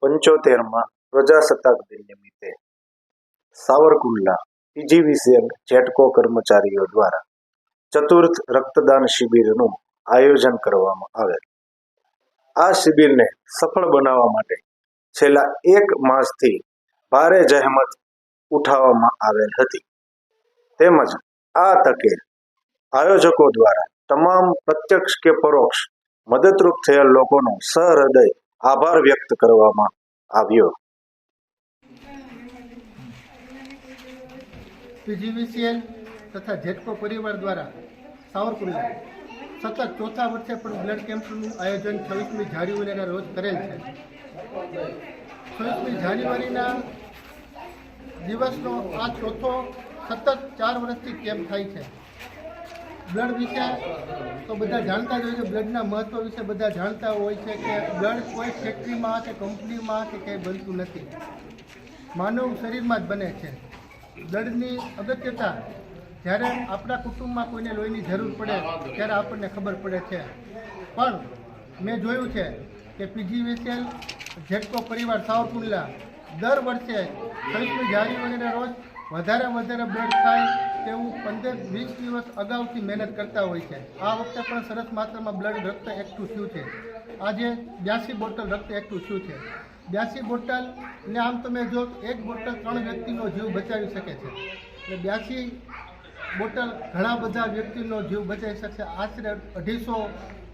75માં પ્રજાસત્તાક દિન નિમિત્તે સાવરકુંડલા પીજીવીસીએલ જેટકો કર્મચારીઓ દ્વારા ચતુર્થ રક્તદાન શિબિરનું આયોજન કરવામાં આવેલ। આ શિબિરને સફળ બનાવવા માટે છેલ્લા 1 માસથી ભારે જહેમત ઉઠાવવામાં આવેલ હતી, તેમજ આ તકે આયોજકો દ્વારા તમામ પ્રત્યક્ષ કે પરોક્ષ મદદરૂપ થયેલ લોકોનો સહૃદય આભાર વ્યક્ત કરવામાં આવ્યો। પીજીવીસીએલ તથા જેટકો પરિવાર દ્વારા સાવરકુંડલા સતત ચોથા વર્ષે પણ બ્લડ કેમ્પનું આયોજન 26મી જાન્યુઆરીના રોજ કરેલ છે। 26મી જાન્યુઆરીના દિવસનો આ ચોથો સતત 4 વર્ષથી કેમ્પ થાય છે। બ્લડ વિશે તો બધા જાણતા જ હોય છે, બ્લડના મહત્વ વિશે બધા જાણતા હોય છે કે બ્લડ કોઈ ફેક્ટરીમાં કે કંપનીમાં કે કંઈ બનતું નથી, માનવ શરીરમાં જ બને છે। બ્લડની અગત્યતા જ્યારે આપણા કુટુંબમાં કોઈને લોહીની જરૂર પડે ત્યારે આપણને ખબર પડે છે, પણ મેં જોયું છે કે પીજીવીસીએલ જેટકો પરિવાર સાવરકુંડલા દર વર્ષે 26મી જાન્યુઆરીના રોજ વધારે બ્લડ થાય તેવું 15-20 દિવસ અગાઉથી મહેનત કરતા હોય છે। આ વખતે પણ સરસ માત્રામાં બ્લડ રક્ત એકઠું થયું છે। આજે 82 બોટલ રક્ત એકઠું થયું છે। 82 બોટલ ને આમ તમે જો 1 બોટલ 3 વ્યક્તિનો જીવ બચાવી શકે છે, એટલે 82 બોટલ ઘણા બધા વ્યક્તિનો જીવ બચાવી શકશે, આશરે 250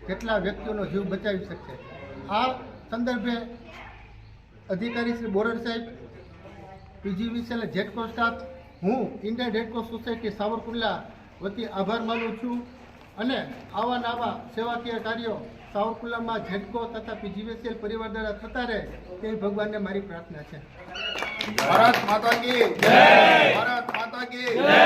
જેટલા વ્યક્તિઓનો જીવ બચાવી શકશે। આ સંદર્ભે અધિકારી શ્રી બોરડ સાહેબ, પીજીવીસીએલ જેટકો સ્ટાફ, હું Indian red cross society Savarkundla વતી આભાર માનું છું અને આવા નવા સેવાકીય કાર્યો સાવરકુંડલામાં જેટકો તથા પીજીવીસીએલ પરિવાર દ્વારા થતા રહે તેવી ભગવાનને મારી પ્રાર્થના છે। ભારત માતા કી જય, ભારત માતા કી જય।